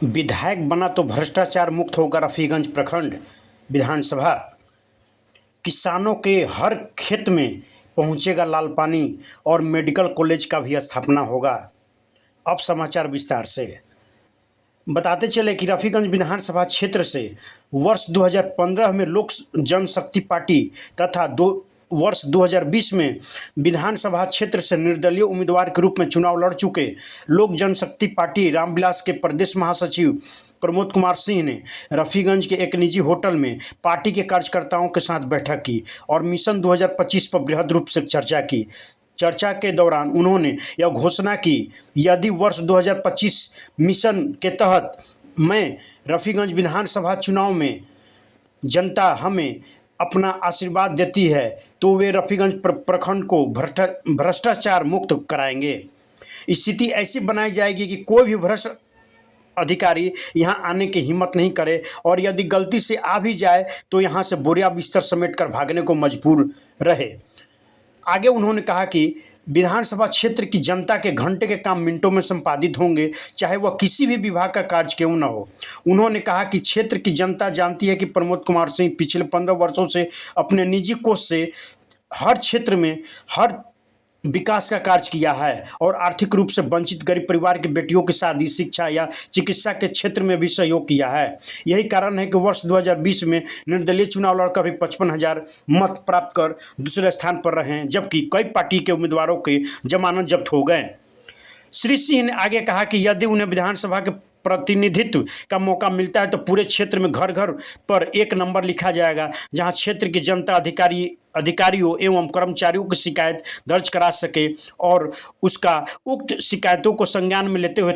विधायक बना तो भ्रष्टाचार मुक्त होगा रफीगंज प्रखंड विधानसभा। किसानों के हर खेत में पहुंचेगा लाल पानी और मेडिकल कॉलेज का भी स्थापना होगा। अब समाचार विस्तार से बताते चले कि रफीगंज विधानसभा क्षेत्र से वर्ष 2015 में लोक जनशक्ति पार्टी तथा वर्ष 2020 में विधानसभा क्षेत्र से निर्दलीय उम्मीदवार के रूप में चुनाव लड़ चुके लोक जनशक्ति पार्टी रामविलास के प्रदेश महासचिव प्रमोद कुमार सिंह ने रफीगंज के एक निजी होटल में पार्टी के कार्यकर्ताओं के साथ बैठक की और मिशन 2025 पर बृहद रूप से चर्चा की। चर्चा के दौरान उन्होंने यह घोषणा की, यदि वर्ष 2025 मिशन के तहत मैं रफीगंज विधानसभा चुनाव में जनता हमें अपना आशीर्वाद देती है तो वे रफीगंज प्रखंड को भ्रष्टाचार मुक्त कराएंगे। स्थिति ऐसी बनाई जाएगी कि कोई भी भ्रष्ट अधिकारी यहां आने की हिम्मत नहीं करे और यदि गलती से आ भी जाए तो यहां से बोरिया बिस्तर समेट कर भागने को मजबूर रहे। आगे उन्होंने कहा कि विधानसभा क्षेत्र की जनता के घंटे के काम मिनटों में संपादित होंगे, चाहे वह किसी भी विभाग का कार्य क्यों न हो। उन्होंने कहा कि क्षेत्र की जनता जानती है कि प्रमोद कुमार सिंह पिछले 15 वर्षों से अपने निजी कोष से हर क्षेत्र में हर विकास का कार्य किया है और आर्थिक रूप से वंचित गरीब परिवार की बेटियों की शादी, शिक्षा या चिकित्सा के क्षेत्र में भी सहयोग किया है। यही कारण है कि वर्ष 2020 में निर्दलीय चुनाव लड़कर भी 55,000 मत प्राप्त कर दूसरे स्थान पर रहे हैं, जबकि कई पार्टी के उम्मीदवारों के जमानत जब्त हो गए। श्री सिंह ने आगे कहा कि यदि उन्हें विधानसभा के प्रतिनिधित्व का मौका मिलता है तो पूरे क्षेत्र में घर घर पर एक नंबर लिखा जाएगा, जहां क्षेत्र की जनता अधिकारियों एवं कर्मचारियों की शिकायत दर्ज करा सके और उसका उक्त शिकायतों को संज्ञान में लेते हुए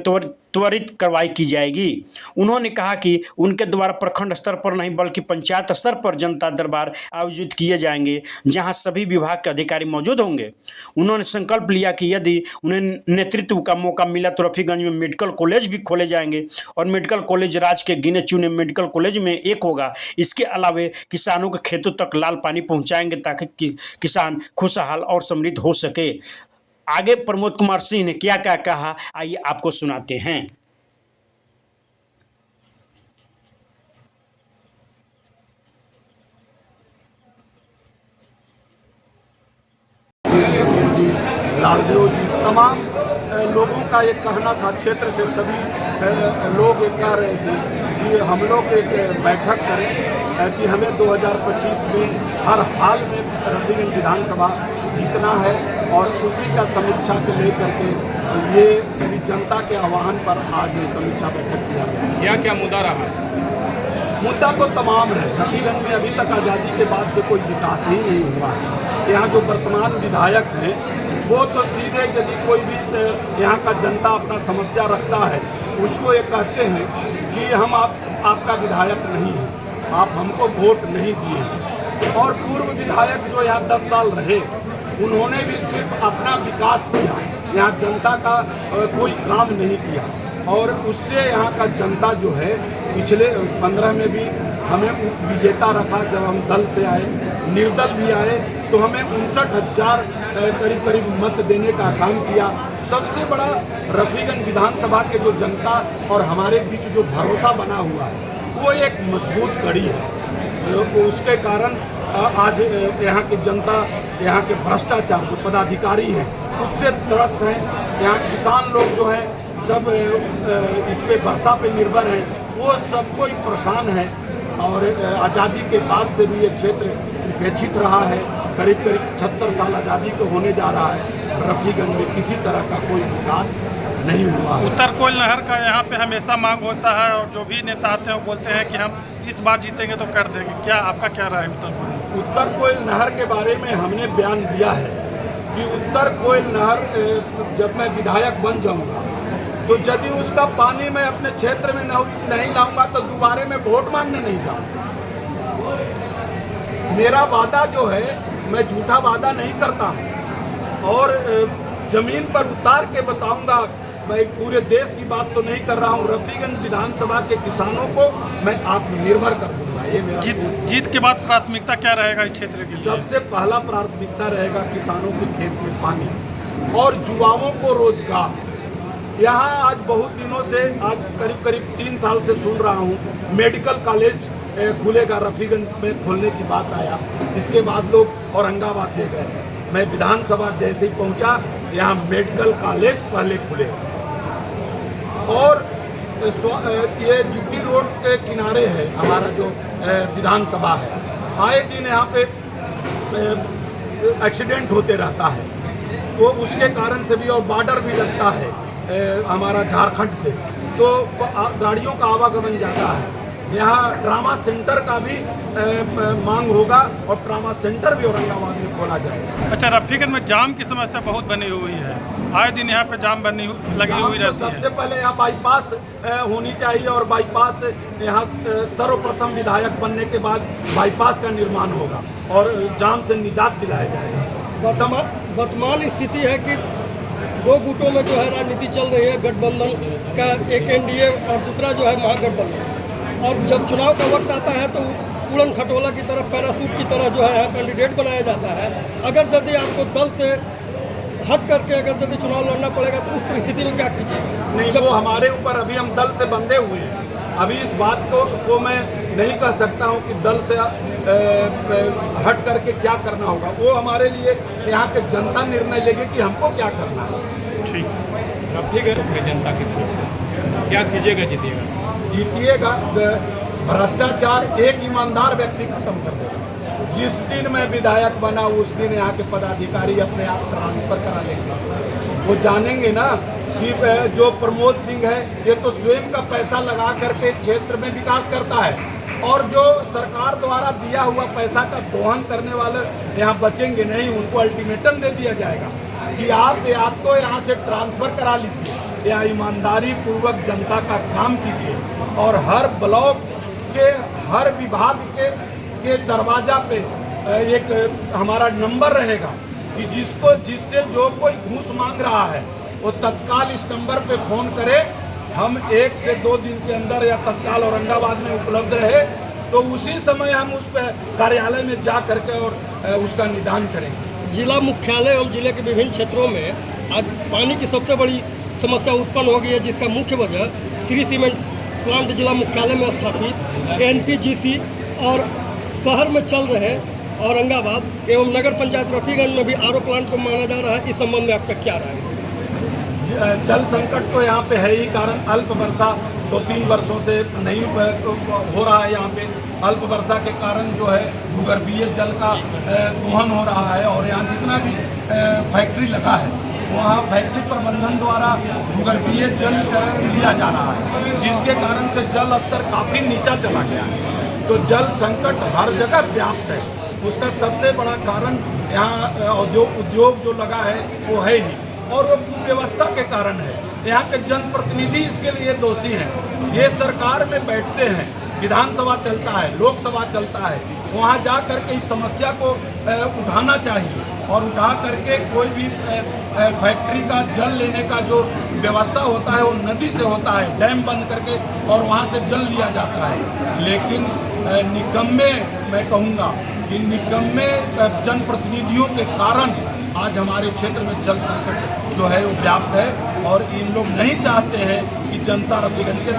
त्वरित कार्रवाई की जाएगी। उन्होंने कहा कि उनके द्वारा प्रखंड स्तर पर नहीं बल्कि पंचायत स्तर पर जनता दरबार आयोजित किए जाएंगे, जहां सभी विभाग के अधिकारी मौजूद होंगे। उन्होंने संकल्प लिया कि यदि उन्हें नेतृत्व का मौका मिला तो रफीगंज में मेडिकल कॉलेज भी खोले जाएंगे और मेडिकल कॉलेज राज्य के गिने चुने मेडिकल कॉलेज में एक होगा। इसके अलावा किसानों के खेतों तक लाल पानी पहुँचाएंगे ताकि किसान खुशहाल और समृद्ध हो सके। आगे प्रमोद कुमार सिंह ने क्या क्या कहा, आइए आपको सुनाते हैं। लालदेव जी तमाम लोगों का ये कहना था, क्षेत्र से सभी लोग ये कह रहे थे कि हम लोग एक बैठक करें कि हमें 2025 में हर हाल में रफीगंज विधानसभा जीतना है और उसी का समीक्षा को लेकर के ये सभी जनता के आह्वान पर आज ये समीक्षा बैठक किया गया। क्या क्या मुद्दा रहा? मुद्दा तो तमाम है। रफीगंज में अभी तक आज़ादी के बाद से कोई विकास ही नहीं हुआ है। यहाँ जो वर्तमान विधायक हैं वो तो सीधे यदि कोई भी यहाँ का जनता अपना समस्या रखता है उसको ये कहते हैं कि हम आपका विधायक नहीं है, आप हमको वोट नहीं दिए हैं। और पूर्व विधायक जो यहाँ 10 साल रहे उन्होंने भी सिर्फ अपना विकास किया, यहाँ जनता का कोई काम नहीं किया और उससे यहाँ का जनता जो है पिछले 15 में भी हमें उप विजेता रखा। जब हम दल से आए, निर्दल भी आए तो हमें 59,000 करीब मत देने का काम किया। सबसे बड़ा रफीगंज विधानसभा के जो जनता और हमारे बीच जो भरोसा बना हुआ है वो एक मजबूत कड़ी है। तो उसके कारण आज यहाँ की जनता, यहाँ के भ्रष्टाचार जो पदाधिकारी हैं उससे त्रस्त हैं। यहाँ किसान लोग जो हैं सब इस पे वर्षा पे निर्भर हैं, वो सब कोई परेशान है और आज़ादी के बाद से भी ये क्षेत्र उपेक्षित रहा है। करीब 76 साल आज़ादी को होने जा रहा है, रफीगंज में किसी तरह का कोई विकास नहीं हुआ है। उत्तर कोयल नहर का यहाँ पे हमेशा मांग होता है और जो भी नेता आते हैं वो बोलते हैं कि हम इस बार जीतेंगे तो कर देंगे। क्या आपका क्या राय है? उत्तर कोयल नहर के बारे में हमने बयान दिया है कि उत्तर कोयल नहर जब मैं विधायक बन जाऊँगा तो यदि उसका पानी मैं अपने क्षेत्र में नहीं लाऊंगा तो दोबारा मैं वोट मांगने नहीं जाऊंगा। मेरा वादा जो है, मैं झूठा वादा नहीं करता हूं और जमीन पर उतार के बताऊंगा। मैं पूरे देश की बात तो नहीं कर रहा हूं। रफीगंज विधानसभा के किसानों को मैं आत्मनिर्भर कर दूंगा। ये मेरा जीत के बाद प्राथमिकता क्या रहेगा इस क्षेत्र की? सबसे पहला प्राथमिकता रहेगा किसानों के खेत में पानी और युवाओं को रोजगार। यहाँ आज बहुत दिनों से, आज करीब करीब 3 साल से सुन रहा हूँ मेडिकल कॉलेज खुलेगा, रफीगंज में खोलने की बात आया। इसके बाद लोग औरंगाबाद ले गए। मैं विधानसभा जैसे ही पहुँचा, यहाँ मेडिकल कॉलेज पहले खुले और ये जीटी रोड के किनारे है हमारा जो विधानसभा है। आए दिन यहाँ पे एक्सीडेंट होते रहता है, तो उसके कारण से भी, और बॉर्डर भी लगता है हमारा झारखंड से, तो गाड़ियों का आवागमन ज़्यादा है। यहाँ ट्रामा सेंटर का भी मांग होगा और ट्रामा सेंटर भी औरंगाबाद में खोला जाएगा। अच्छा, रफीगंज में जाम की समस्या बहुत बनी हुई है, आए दिन यहाँ पे जाम लगी हुई रहती है। सबसे पहले यहाँ बाईपास होनी चाहिए और बाईपास यहाँ सर्वप्रथम विधायक बनने के बाद बाईपास का निर्माण होगा और जाम से निजात दिलाया जाएगा। वर्तमान स्थिति है कि दो गुटों में जो है राजनीति चल रही है, गठबंधन का, एक एनडीए और दूसरा जो है महागठबंधन। और जब चुनाव का वक्त आता है तो उड़न खटोला की तरफ, पैरासूट की तरह जो है यहाँ कैंडिडेट बनाया जाता है। अगर यदि आपको दल से हट करके अगर यदि चुनाव लड़ना पड़ेगा तो उस परिस्थिति में क्या कीजिएगा? नहीं, जब वो हमारे ऊपर, अभी हम दल से बंधे हुए हैं। अभी इस बात को मैं नहीं कह सकता हूँ कि दल से हट करके क्या करना होगा। वो हमारे लिए यहाँ के जनता निर्णय लेगी कि हमको क्या करना है। ठीक है, जनता की तरफ से क्या कीजिएगा? जीतिएगा। भ्रष्टाचार एक ईमानदार व्यक्ति खत्म कर देगा। जिस दिन मैं विधायक बना उस दिन यहाँ के पदाधिकारी अपने आप ट्रांसफर करा लेंगे। वो जानेंगे ना कि जो प्रमोद सिंह है ये तो स्वयं का पैसा लगा करके क्षेत्र में विकास करता है, और जो सरकार द्वारा दिया हुआ पैसा का दोहन करने वाले यहाँ बचेंगे नहीं। उनको अल्टीमेटम दे दिया जाएगा कि आप या तो यहाँ से ट्रांसफ़र करा लीजिए या ईमानदारी पूर्वक जनता का काम कीजिए। और हर ब्लॉक के हर विभाग के दरवाजा पे एक हमारा नंबर रहेगा कि जिससे जो कोई घूस मांग रहा है वो तत्काल इस नंबर पे फ़ोन करे। हम 1 से 2 दिन के अंदर या तत्काल औरंगाबाद में उपलब्ध रहे तो उसी समय हम उस कार्यालय में जा करके और उसका निदान करेंगे। जिला मुख्यालय एवं जिले के विभिन्न क्षेत्रों में आज पानी की सबसे बड़ी समस्या उत्पन्न हो गई है, जिसका मुख्य वजह श्री सीमेंट प्लांट जिला मुख्यालय में स्थापित एनपीजीसी और शहर में चल रहे औरंगाबाद एवं नगर पंचायत रफीगंज में भी आरओ प्लांट को माना जा रहा है। इस संबंध में आपका क्या राय है? जल संकट तो यहाँ पे है ही, कारण अल्प वर्षा 2-3 वर्षों से नहीं हो रहा है। यहाँ पे अल्प वर्षा के कारण जो है भूगर्भीय जल का दोहन हो रहा है और यहाँ जितना भी फैक्ट्री लगा है वहाँ फैक्ट्री प्रबंधन द्वारा भूगर्भीय जल लिया जा रहा है, जिसके कारण से जल स्तर काफ़ी नीचा चला गया है। तो जल संकट हर जगह व्याप्त है। उसका सबसे बड़ा कारण यहाँ उद्योग जो लगा है वो है ही, और वो कुव्यवस्था के कारण है। यहाँ के जनप्रतिनिधि इसके लिए दोषी हैं। ये सरकार में बैठते हैं, विधानसभा चलता है, लोकसभा चलता है, वहाँ जा करके इस समस्या को उठाना चाहिए और उठा करके कोई भी फैक्ट्री का जल लेने का जो व्यवस्था होता है वो नदी से होता है, डैम बंद करके और वहाँ से जल लिया जाता है। लेकिन निकम्मे, मैं कहूँगा कि निकम्मे जनप्रतिनिधियों के कारण आज हमारे क्षेत्र में जल संकट जो है वो व्याप्त है और इन लोग नहीं चाहते हैं कि जनता रफीगंज के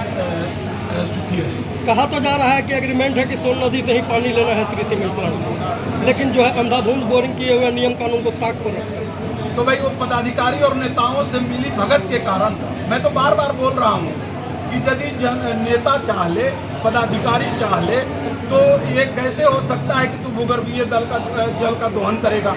सुखी रहे। कहा तो जा रहा है कि एग्रीमेंट है कि सोन नदी से ही पानी लेना है श्री सीमेंट प्लांट, लेकिन जो है अंधाधुंध बोरिंग किए हुए नियम कानून को ताक पर रखता है। तो भाई वो पदाधिकारी और नेताओं से मिली भगत के कारण, मैं तो बार बार बोल रहा हूँ कि यदि नेता चाह ले, पदाधिकारी चाह ले, तो ये कैसे हो सकता है कि तू भूगर्भीय जल का दोहन करेगा?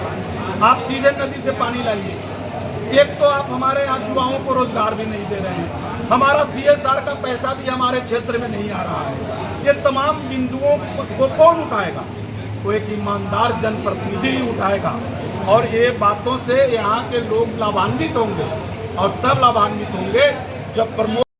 आप सीधे नदी से पानी लाइए। एक तो आप हमारे यहाँ युवाओं को रोजगार भी नहीं दे रहे हैं, हमारा CSR का पैसा भी हमारे क्षेत्र में नहीं आ रहा है। ये तमाम बिंदुओं को कौन उठाएगा? वो एक ईमानदार जनप्रतिनिधि ही उठाएगा और ये बातों से यहाँ के लोग लाभान्वित होंगे। और तब लाभान्वित होंगे जब प्रमोद